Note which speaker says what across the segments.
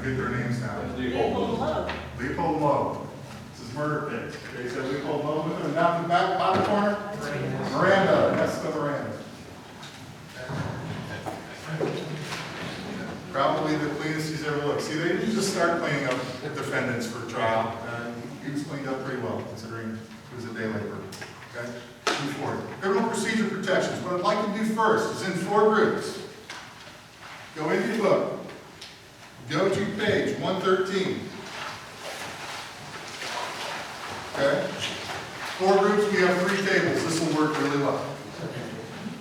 Speaker 1: forget their names now.
Speaker 2: Leopold Lowe.
Speaker 1: Leopold Lowe. This is murder case. Okay, so Leopold Lowe with him. Down in the back bottom corner. Miranda. Jessica Miranda. Probably the cleanest he's ever looked. See, they didn't just start cleaning up defendants for trial. He was cleaned up pretty well, considering he was a day laborer. Okay? Move forward. Criminal procedure protections. What I'd like to do first is in 4 groups. Go into your book. Go to page 113. Okay? 4 groups, we have 3 tables. This will work really well.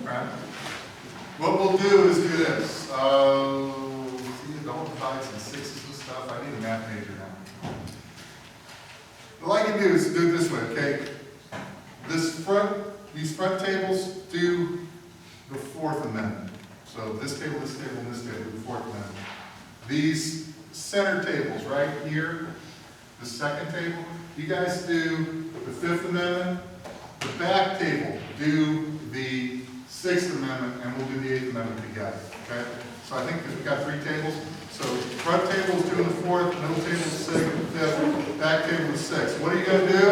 Speaker 1: Right? What we'll do is do this. Don't divides and 6s and stuff. I need a math major now. What I can do is do it this way, okay? These front tables do the 4th Amendment. So this table, and this table, the 4th Amendment. These center tables right here, the 2nd table, you guys do the 5th Amendment. The back table do the 6th Amendment, and we'll do the 8th Amendment together, okay? So I think we've got 3 tables. So front table is doing the 4th, middle table is 6th, 5th, back table is 6th. What are you going to do?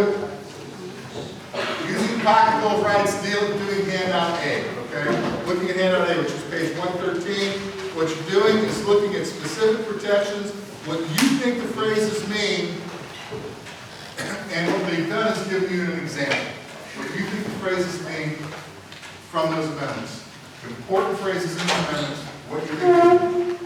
Speaker 1: Using pocket bill of rights, doing handout A, okay? Looking at handout A, which is page 113, what you're doing is looking at specific protections, what you think the phrases mean, and what they've done is give you an example. What you think the phrases mean from those amendments. The important phrases in the amendments, what you think.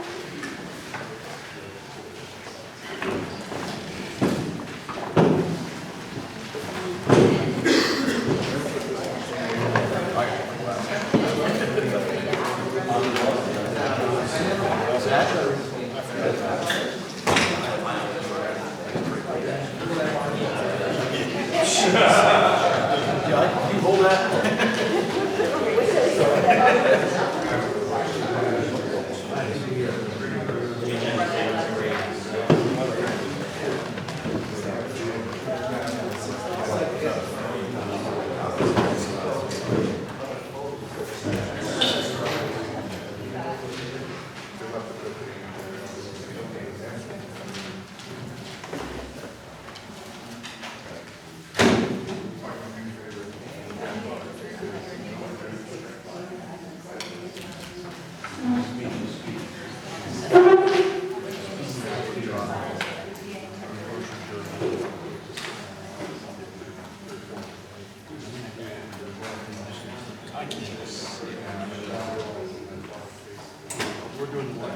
Speaker 3: We're doing what?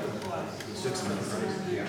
Speaker 3: The 6th Amendment, right? Yeah.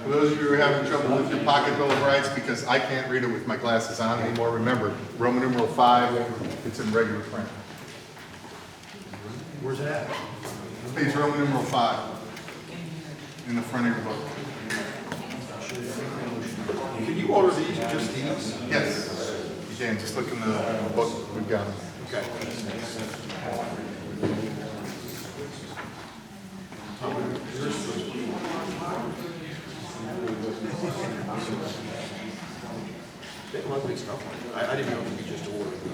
Speaker 1: For those of you who are having trouble with your pocket bill of rights, because I can't read it with my glasses on anymore, remember, Roman numeral 5, it's in regular print.
Speaker 3: Where's it at?
Speaker 1: Page Roman numeral 5 in the front of your book.
Speaker 3: Can you order these, just these?
Speaker 1: Yes, you can. Just look in the book. We've got them.
Speaker 3: Okay. They have lovely stuff. I didn't know if you just ordered these.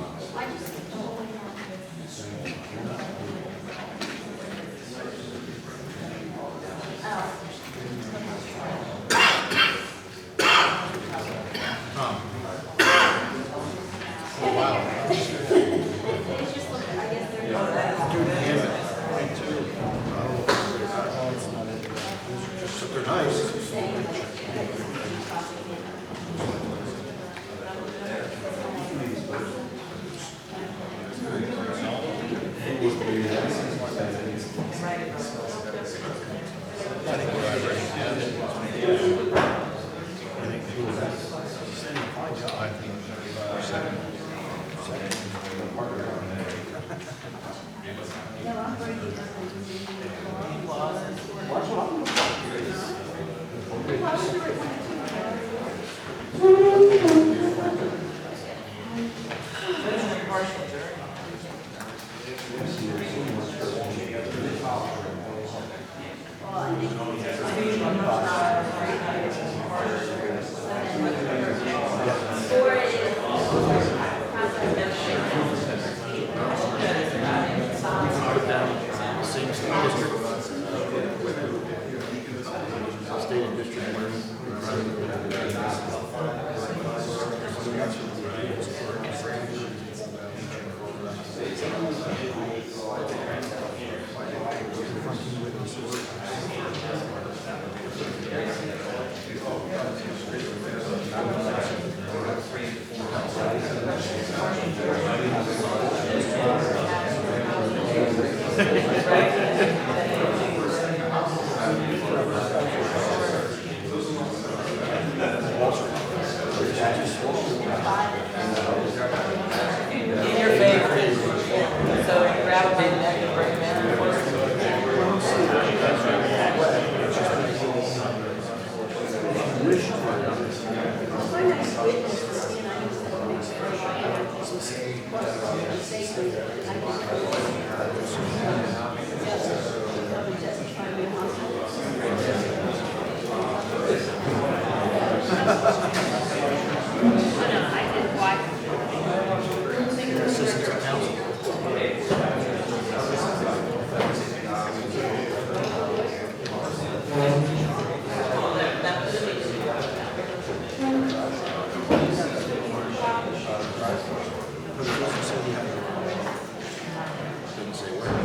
Speaker 3: Put down the same state district. State and district.
Speaker 2: In your favorite. So you grab a big neck and bring them in.
Speaker 3: Assistants of council. Didn't say where.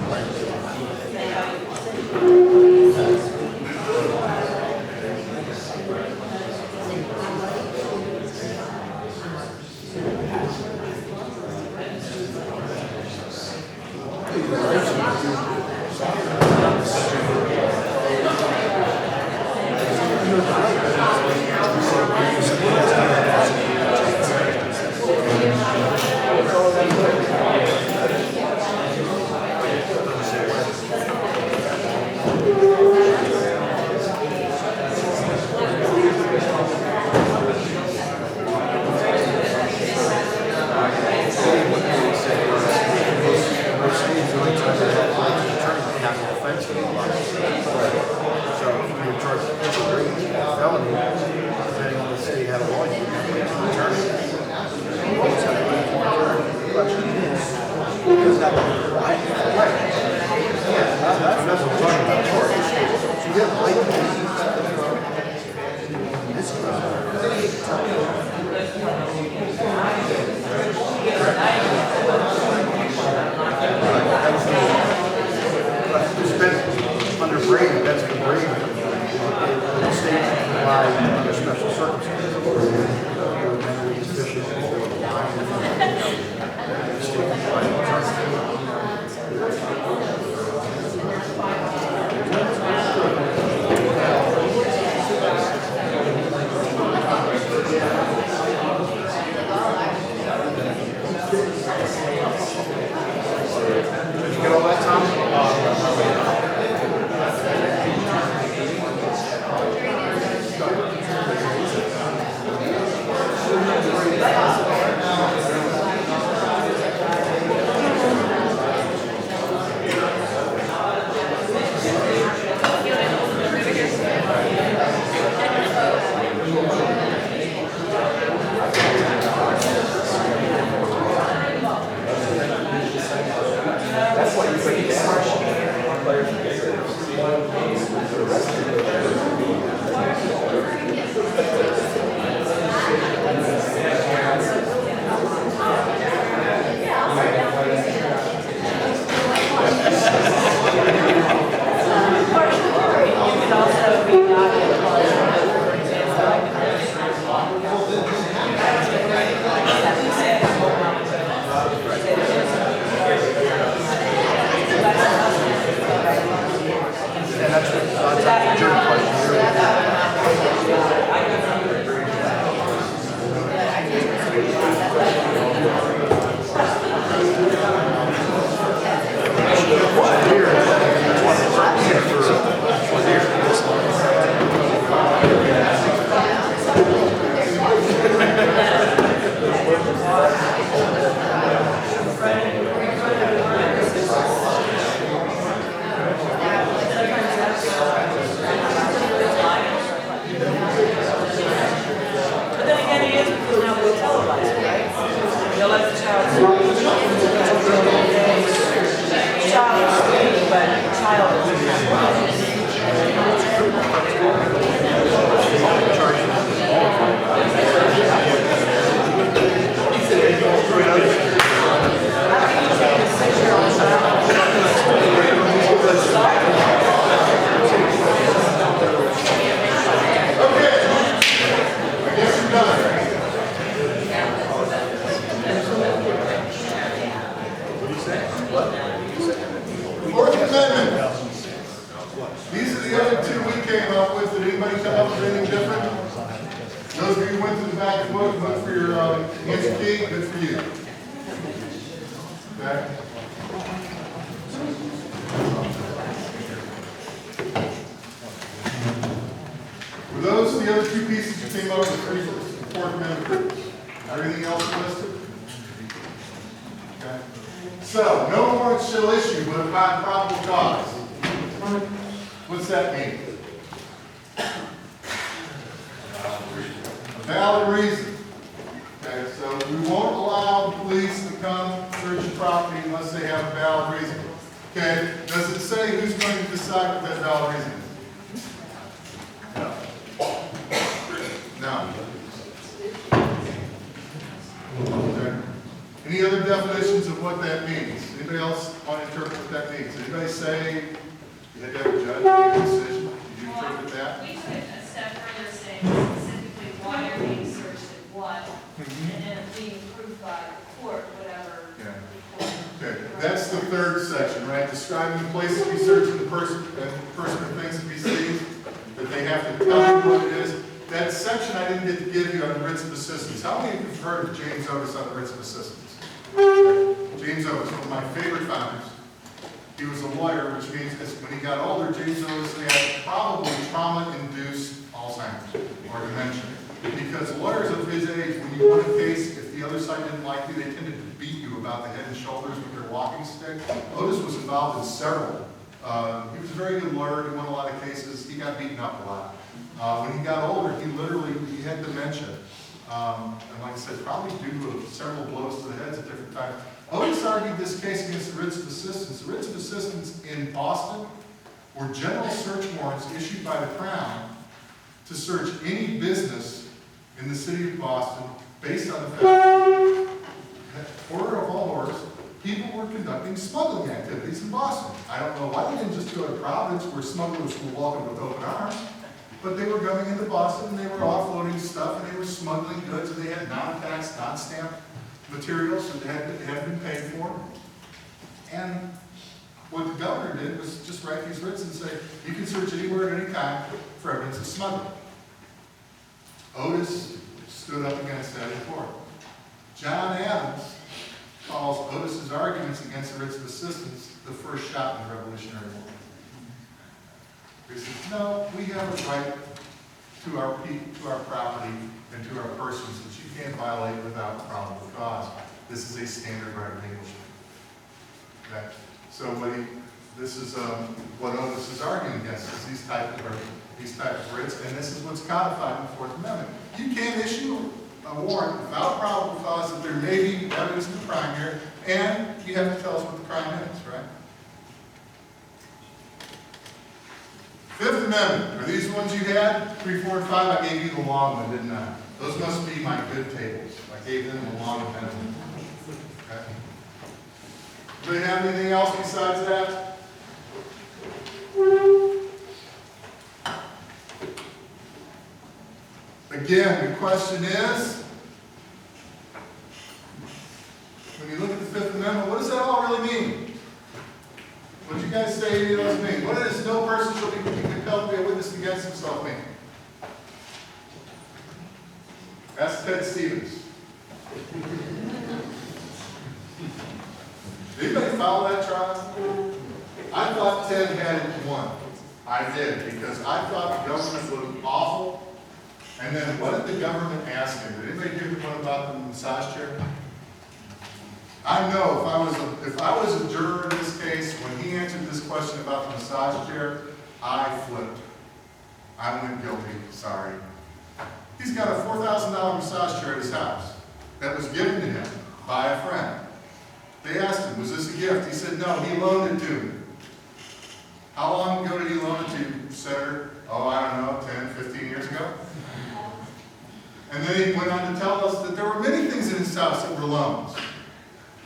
Speaker 3: Under Brady, that's the Brady. The state applied under special circumstances. Did you get all that, Tom?
Speaker 2: Would that be
Speaker 1: I guess we're done. Fourth Amendment. These are the other two we came up with. Did anybody come up with anything different? Those of you who went to the back of the book, look for your answer key, good for you. Okay? Were those the other two pieces you came up with for the Fourth Amendment? Everything else listed? Okay. So, no warrant shall issue but upon probable cause. What's that mean? A valid reason. Okay, so we won't allow the police to come search your property unless they have a valid reason. Okay, does it say who's going to decide what that valid reason is? No. Okay. Any other definitions of what that means? Anybody else want to interpret what that means? Anybody say you had to have a judge make a decision? Did you interpret that?
Speaker 4: We took a step further saying specifically why you're being searched and what, and then being approved by the court, whatever.
Speaker 1: Yeah.
Speaker 4: report.
Speaker 1: Okay, that's the third section, right? Describing the place to be searched and the person or things to be seized, that they have to tell you what it is. That section I didn't get to give you on the writs of assistance. How many of you have heard of James Otis on the writs of assistance? James Otis, one of my favorite founders. He was a lawyer, which means that when he got older, James Otis had probably trauma-induced Alzheimer's or dementia. Because lawyers of his age, when you won a case, if the other side didn't like you, they tended to beat you about the head and shoulders with their walking stick. Otis was involved in several. He was a very good lawyer. He won a lot of cases. He got beaten up a lot. When he got older, he had dementia. And like I said, probably due to several blows to the heads at different times. Otis argued this case against the writs of assistance. The writs of assistance in Boston were general search warrants issued by the Crown to search any business in the city of Boston based on the fact that, order of all orders, people were conducting smuggling activities in Boston. I don't know why they didn't just go to Providence where smugglers were welcome with open arms, but they were coming into Boston and they were offloading stuff and they were smuggling goods and they had non-tax, non-stamped materials that had been paid for. And what the governor did was just write these writs and say, you can search anywhere at any time for evidence of smuggling. Otis stood up against that in court. John Adams calls Otis's arguments against the writs of assistance the first shot in the Revolutionary War. He says, no, we have a right to our property and to our persons that you can't violate without probable cause. This is a standard right of Englishman. Okay? So this is what Otis is arguing against, is these type of writs, and this is what's codified in the Fourth Amendment. You can't issue a warrant without probable cause that there may be evidence of a crime here, and you have to tell us what the crime is, right? Fifth Amendment, are these the ones you had? 3, 4, and 5? I gave you the long one, didn't I? Those must be my good tables. I gave them the long amendment. Okay. Do they have anything else besides that? Again, the question is, when you look at the Fifth Amendment, what does that all really mean? What did you guys say it does mean? What does no person shall be compelled to be a witness against himself mean? Ask Ted Stevens. Did anybody follow that trial? I thought Ted had it won. I did, because I thought the government looked awful. And then what did the government ask him? Did anybody hear the one about the massage chair? I know if I was a juror in this case, when he answered this question about the massage chair, I flipped. I went guilty, sorry. He's got a $4,000 massage chair at his house that was given to him by a friend. gift. He said, no, he loaned it to me. How long ago did he loan it to you, Senator? Oh, I don't know, 10, 15 years ago? And then he went on to tell us that there were many things in his house that were loans.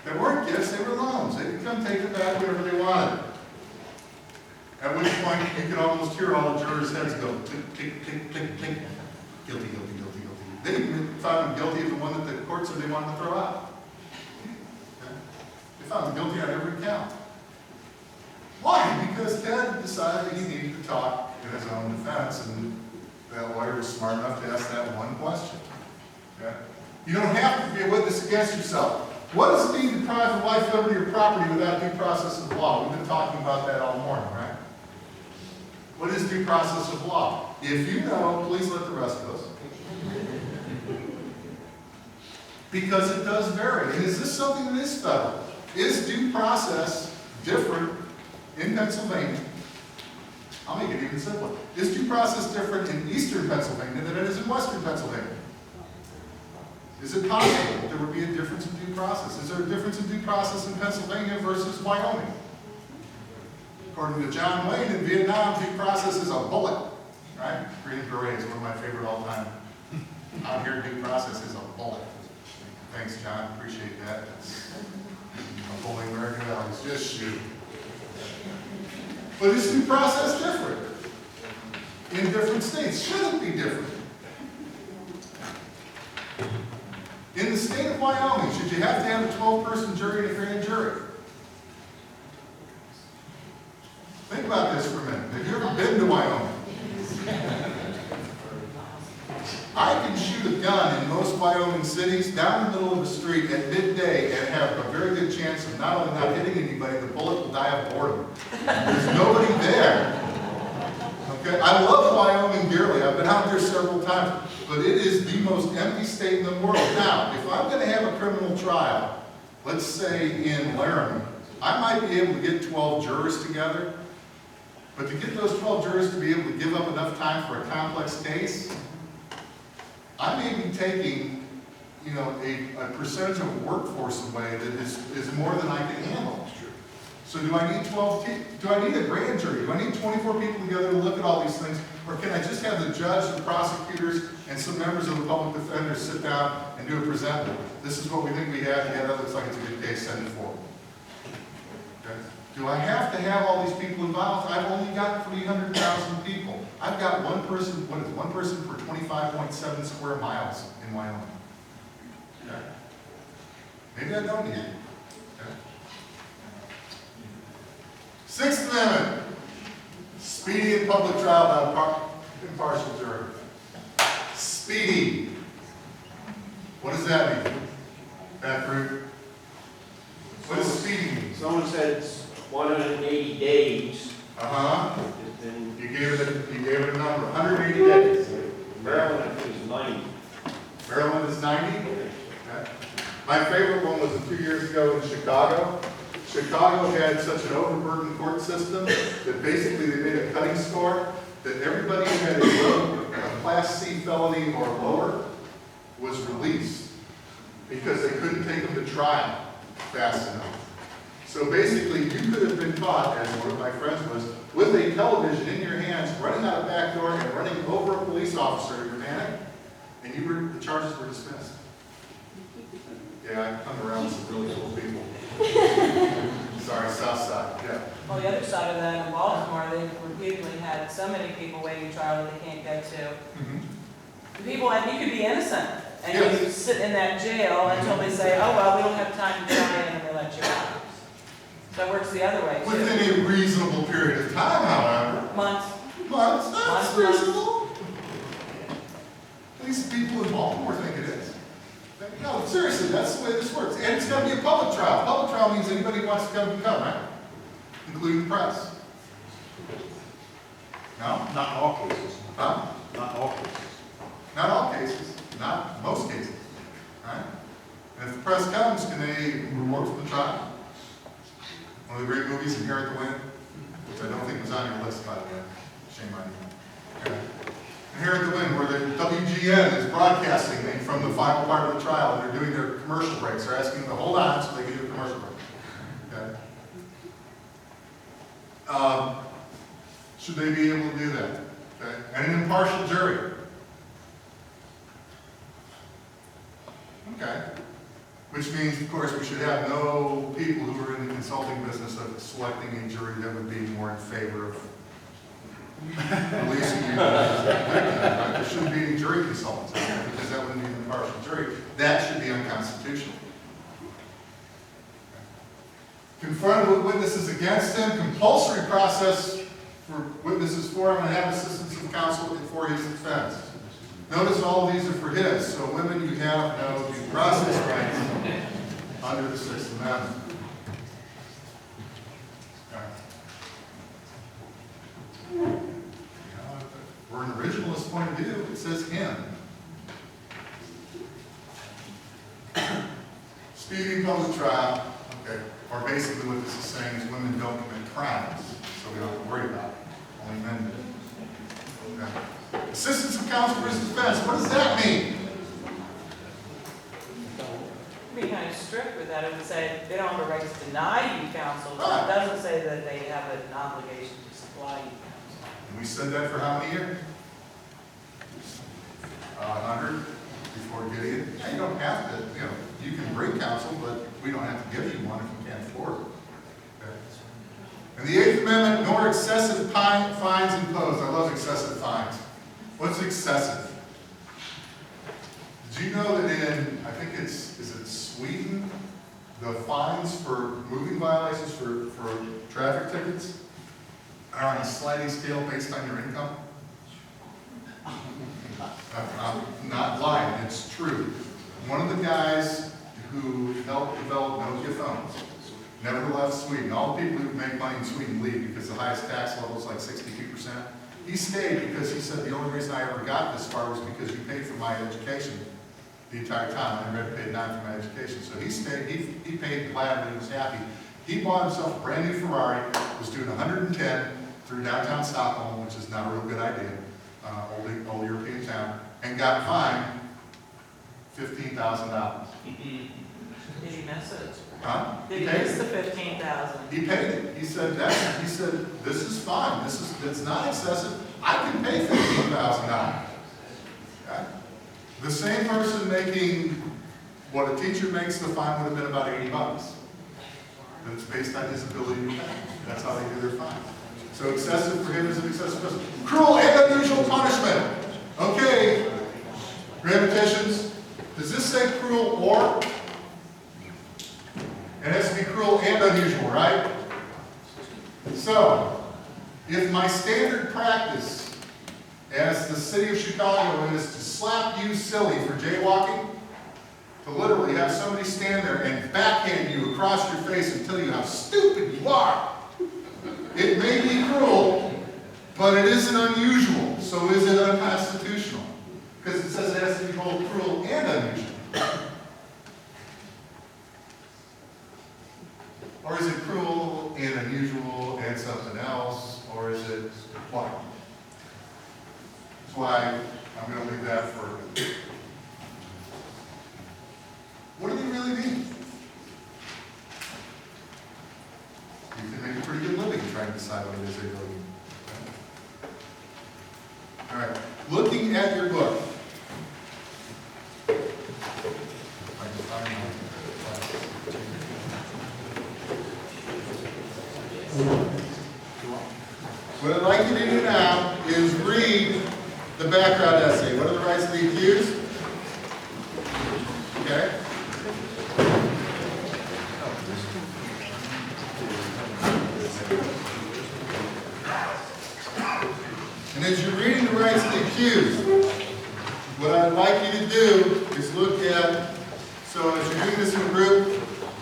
Speaker 1: They weren't gifts, they were loans. They could come take it back whenever they wanted. At which point, you could almost hear all the jurors' heads go, tick, tick, tick, tick, tick. Guilty, guilty, guilty, guilty. They even found him guilty of the one that the court said they wanted to throw out. Okay? They found him guilty on every count. Why? Because Ted decided that he needed to talk in his own defense, and that lawyer was smart enough to ask that one question. Okay? You don't have to be a witness against yourself. What does it mean to deprive of life, liberty, or property without due process of law? We've been talking about that all morning, right? What is due process of law? If you know, please let the rest of us. Because it does vary. And is this something that is federal? Is due process different in Pennsylvania? I'll make it even simpler. Is due process different in eastern Pennsylvania than it is in western Pennsylvania? Is it possible that there would be a difference in due process? Is there a difference in due process in Pennsylvania versus Wyoming? According to John Wayne, in Vietnam, due process is a bullet. Right? Green Beret is one of my favorite all-time. Out here, due process is a bullet. Thanks, John. Appreciate that. I'm pulling American values. Just shoot. But is due process different in different states? Should it be different? In the state of Wyoming, should you have to have a 12-person jury and a grand jury? Think about this for a minute. Have you ever been to Wyoming? I can shoot a gun in most Wyoming cities down the middle of the street at midday and have a very good chance of not only not hitting anybody, the bullet will die of boredom. There's nobody there. Okay? I love Wyoming dearly. I've been out there several times. But it is the most empty state in the world. Now, if I'm going to have a criminal trial, let's say in Laramie, I might be able to get 12 jurors together. But to get those 12 jurors to be able to give up enough time for a complex case, I may be taking, a percentage of a workforce away that is more than I can handle. So do I need 12? Do I need a grand jury? Do I need 24 people together to look at all these things? Or can I just have the judge, the prosecutors, and some members of the public defenders sit down and do a presentment? This is what we think we have. Yeah, that looks like it's a good case. Send it forward. Okay? Do I have to have all these people involved? I've only got 300,000 people. I've got one person for 25.7 square miles in Wyoming. Okay? Maybe I don't need it. Okay? Sixth Amendment. Speedy and public trial by impartial jury. Speedy. What does that mean? Pat Fruit? What does speedy mean?
Speaker 5: Someone said it's 180 days.
Speaker 1: Uh-huh.
Speaker 5: Then
Speaker 1: You gave it a number. 180 days.
Speaker 5: Maryland, I think, is 90.
Speaker 1: Maryland is 90? Okay. My favorite one was 2 years ago in Chicago. Chicago had such an overburdened court system that basically they made a cutting score that everybody who had a Class C felony or lower was released because they couldn't take them to trial fast enough. So basically, you could have been caught, as one of my friends was, with a television in your hands, running out a back door and running over a police officer in your panic, and the charges were dismissed. Yeah, I hung around with some really cool people. Sorry, South Side, yeah.
Speaker 2: Well, the other side of that, in Baltimore, they've repeatedly had so many people waiting trial that they can't get to. The people, and you could be innocent, and
Speaker 1: Yes.
Speaker 2: you sit in that jail until they say, oh, well, we don't have time to try it, and they let you out. So it works the other way, too.
Speaker 1: Within a reasonable period of time, however.
Speaker 2: Months.
Speaker 1: Months, that's
Speaker 2: Months.
Speaker 1: reasonable. At least the people in Baltimore think it is. No, seriously, that's the way this works. And it's going to be a public trial. Public trial means anybody who wants to come can come, right? Including the press. No?
Speaker 3: Not in all cases.
Speaker 1: Huh?
Speaker 3: Not in all cases.
Speaker 1: Not all cases. Not most cases. Right? And if the press comes, can they report from the trial? One of the great movies, Inherit the Wind, which I don't think was on your list, by the way. Shame on you. Okay. Inherit the Wind, where the WGN is broadcasting from the final part of the trial, and they're doing their commercial breaks. They're asking them to hold on so they can do a commercial break. Okay. Should they be able to do that? Okay? And an impartial jury. Okay. Which means, of course, we should have no people who are in the consulting business of selecting a jury that would be more in favor of releasing you. There shouldn't be any jury consultants out there because that wouldn't be an impartial jury. That should be unconstitutional. Confronted with witnesses against him, compulsory process for witnesses for him, and have assistance of counsel for his defense. Notice all of these are for his, so women, you have no due process rights under the Sixth Amendment. Okay. You know, for an originalist point of view, it says him. Speedy public trial, okay, or basically what this is saying is women don't commit crimes, so we don't have to worry about it. Only men do. Okay. Assistance of counsel for his defense, what does that mean?
Speaker 2: Be kind of strict with that. It would say they don't have a right to deny you counsel, but
Speaker 1: Right.
Speaker 2: it doesn't say that they have an obligation to supply you counsel.
Speaker 1: And we said that for how many years? 100 before Gideon. Yeah, you don't have to, you know, you can bring counsel, but we don't have to give you one if you can't afford it. Okay. And the Eighth Amendment, nor excessive fines imposed. I love excessive fines. What's excessive? Did you know that in, I think is it Sweden, the fines for moving violations for traffic tickets are on a sliding scale based on your income? I'm not lying, it's true. One of the guys who helped develop Nokia phones never left Sweden. All the people who make money in Sweden leave because the highest tax level is like 62%. He stayed because he said the only reason I ever got this far was because you paid for my education the entire time. I never paid a dime for my education. So he stayed, he paid gladly, he was happy. He bought himself a brand new Ferrari, was doing 110 through downtown Stockholm, which is not a real good idea, old European town, and got fined $15,000.
Speaker 2: Did he miss it?
Speaker 1: Huh?
Speaker 2: Did he
Speaker 1: paid
Speaker 2: miss
Speaker 1: it.
Speaker 2: the 15,000?
Speaker 1: He paid it. He said, this is fine. It's not excessive. I can pay $15,000. Okay? The same person making what a teacher makes, the fine would have been about $80. But it's based on his ability to pay. That's how they do their fine. So excessive for him is an excessive person. Cruel and unusual punishment. Okay, gravitations. Does this say cruel or? It has to be cruel and unusual, right? So, if my standard practice as the city of Chicago is to slap you silly for jaywalking, to literally have somebody stand there and backhand you across your face and tell you how stupid you are, it may be cruel, but it isn't unusual. So is it unconstitutional? Because it says it has to be both cruel and unusual. Or is it cruel and unusual and something else? Or is it what? That's why I'm going to leave that for. What do they really mean? You can make a pretty good living trying to decide what it is they really mean. All right. Looking at your book. I can find my What I'd like you to do now is read the background essay. What are the rights of the accused? Okay? And as you're reading the rights of the accused, what I'd like you to do is look at, so as you're doing this in a group,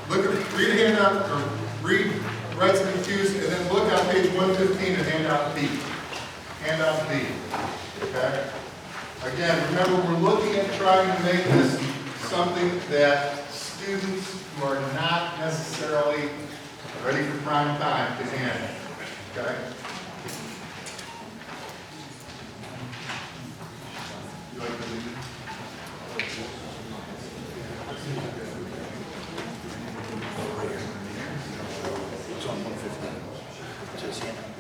Speaker 1: read a handout, or read rights of the accused, and then look on page 115 and handout B. Handout B. Okay? Again, remember we're looking at trying to make this something that students who are not necessarily ready for prime time can handle. Okay? You like to read it?
Speaker 3: It's on 115. It says handout B.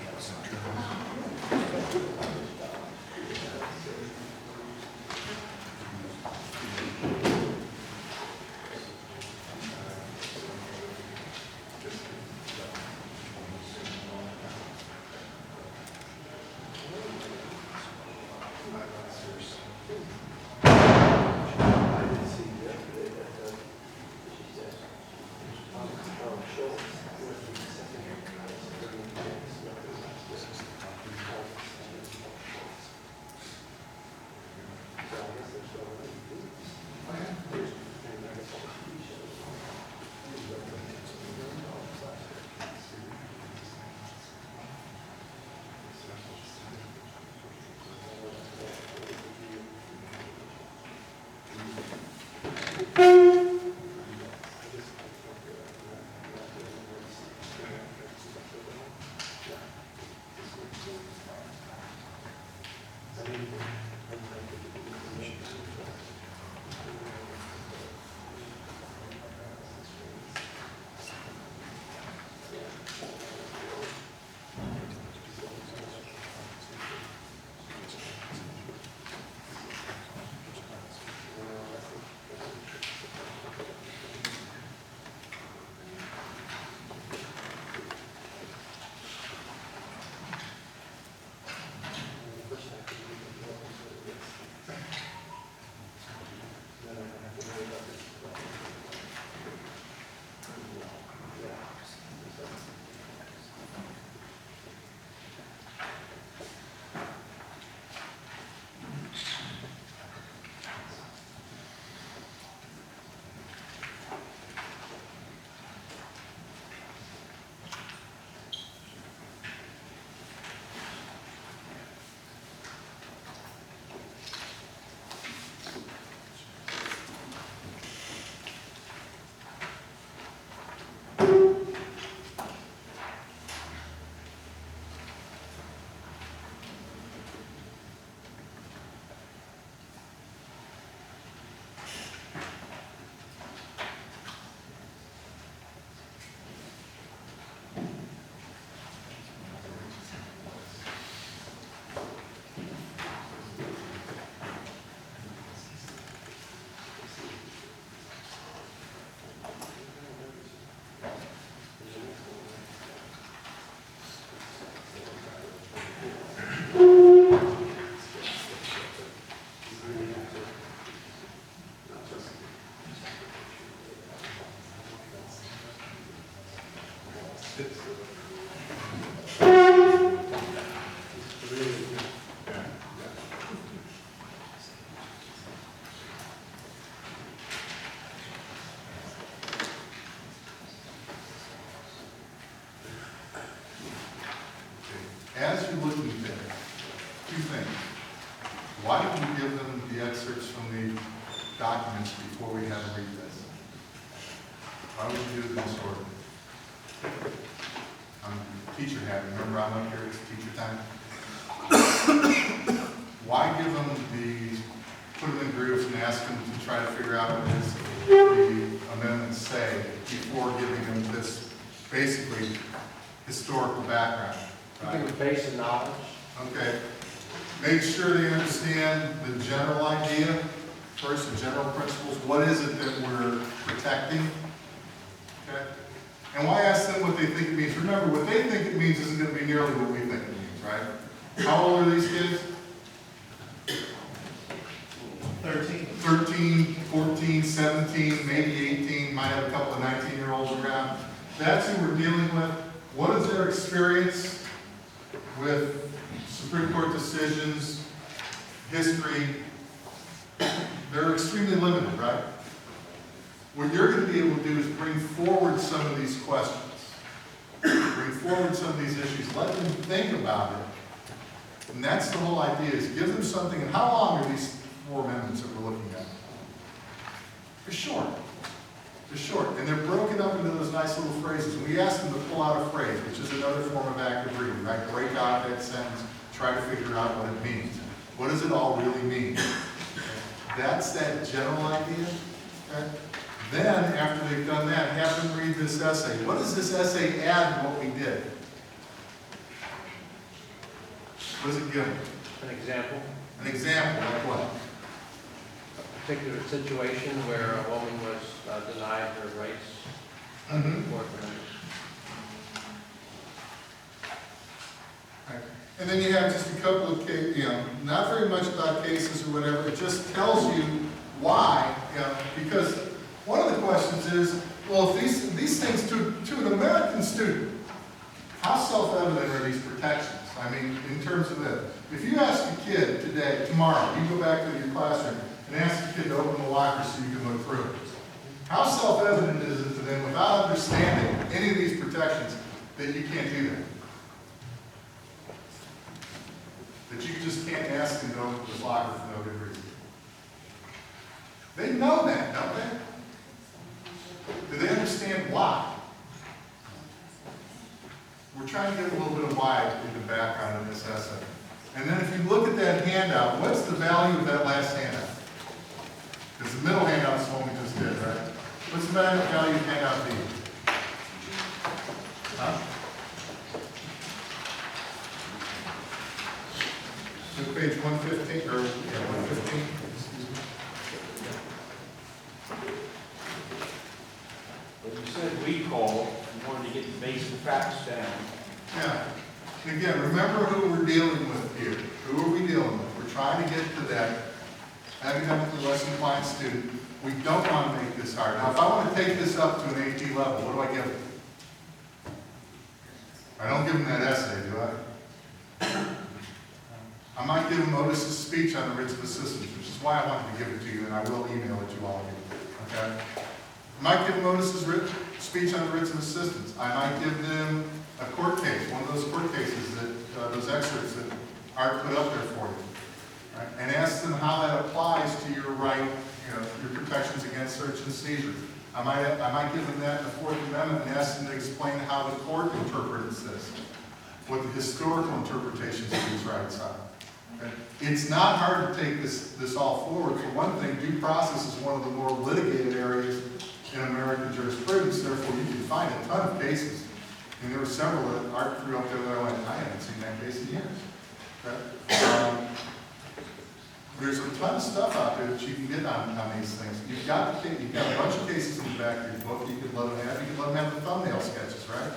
Speaker 1: As you're looking at that, two things. Why don't you give them the excerpts from the documents before we have them read this? Why would you do it in this order? I'm a teacher hat, remember I'm up here, it's teacher time. Why give them put them in groups and ask them to try to figure out what it is the amendments say before giving them this basically historical background?
Speaker 3: I think it's based on knowledge.
Speaker 1: Okay. Make sure they understand the general idea, first, the general principles. What is it that we're protecting? Okay? And why ask them what they think it means? Remember, what they think it means isn't going to be nearly what we think it means, right? How old are these kids? 13, 14, 17, maybe 18, might have a couple of 19-year-olds around. That's who we're dealing with. What is their experience with Supreme Court decisions, history? They're extremely limited, right? What you're going to be able to do is bring forward some of these questions. Bring forward some of these issues. Let them think about it. And that's the whole idea, is give them something. And how long are these 4 amendments that we're looking at? They're short. They're short. And they're broken up into those nice little phrases. And we ask them to pull out a phrase, which is another form of active reading, right? Break out that sentence, try to figure out what it means. What does it all really mean? That's that general idea. Okay? Then, after they've done that, have them read this essay. What does this essay add to what we did? What does it give them?
Speaker 3: An example,
Speaker 1: An example, like what?
Speaker 3: a particular situation where a woman was denied her rights under the Fourth Amendment.
Speaker 1: And then you have just a couple of cases, not very much about cases or whatever. It just tells you why, because one of the questions is, well, if these things to an American student, how self-evident are these protections? I mean, in terms of it. If you ask a kid today, tomorrow, you go back to your classroom and ask a kid to open the locker so you can look through it. How self-evident is it to them without understanding any of these protections that you can't do that? That you just can't ask them to open this locker for no good reason. They know that, don't they? Do they understand why? We're trying to get a little bit of why in the background of this essay. And then if you look at that handout, what's the value of that last handout? Because the middle handout is the one we just did, right? What's the value of handout B? Huh? So page 115, or 115.
Speaker 5: When you said recall, you wanted to get the basic facts down.
Speaker 1: Yeah. And again, remember who we're dealing with here. Who are we dealing with? We're trying to get to that academically less inclined student. We don't want to make this hard. Now, if I want to take this up to an AT level, what do I give them? I don't give them that essay, do I? I might give them Otis's speech on the writs of assistance, which is why I wanted to give it to you, and I will email it to all of you. Okay? I might give them Otis's speech on the writs of assistance. I might give them a court case, one of those court cases that, those excerpts that aren't put up there for you. Right? And ask them how that applies to your right, your protections against search and seizure. I might give them that in the Fourth Amendment and ask them to explain how the court interprets this, what the historical interpretations of these rights are. Okay? It's not hard to take this all forward. For one thing, due process is one of the more litigated areas in American jurisprudence. Therefore, you can find a ton of cases. And there were several that Art threw up there that I went, I haven't seen that case in years. Okay? There's a ton of stuff out there that you can get on these things. You've got a bunch of cases in the back of your book you could let them have. You could let them have the thumbnail sketches, right?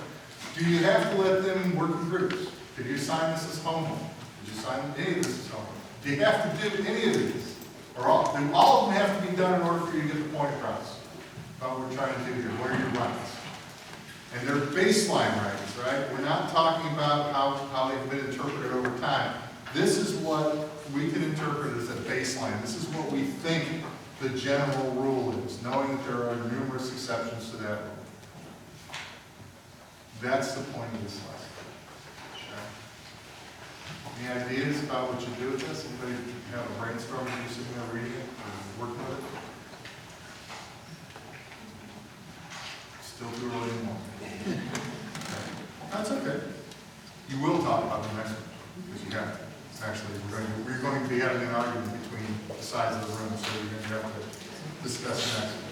Speaker 1: Do you have to let them work in groups? Did you assign this as homework? Did you assign any of this as homework? Do you have to do any of these? Or do all of them have to be done in order for you to get the point across about what we're trying to do here? What are your rights? And they're baseline regs, right? We're not talking about how they've been interpreted over time. This is what we can interpret as a baseline. This is what we think the general rule is, knowing that there are numerous exceptions to that rule. That's the point of this lesson. Any ideas about what you do with this? Anybody have a brainstorm, you're sitting there reading it, or working with it? Still too early in the morning. That's okay. You will talk about the next one, because you have to. Actually, we're going to be having an argument between the sides of the room, so you're going to have to discuss next one.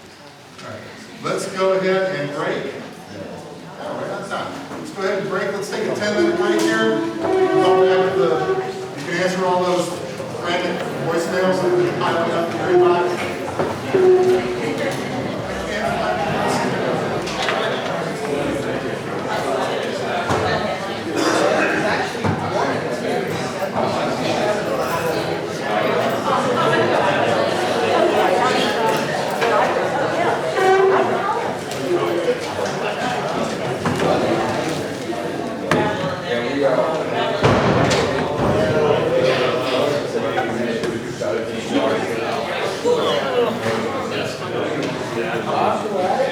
Speaker 1: All right, let's go ahead and break. Yeah, right on time. Let's go ahead and break. Let's take a 10-minute break here. Come back to you can answer all those frantic voicemails that have been piling up in your inbox.
Speaker 6: Awesome.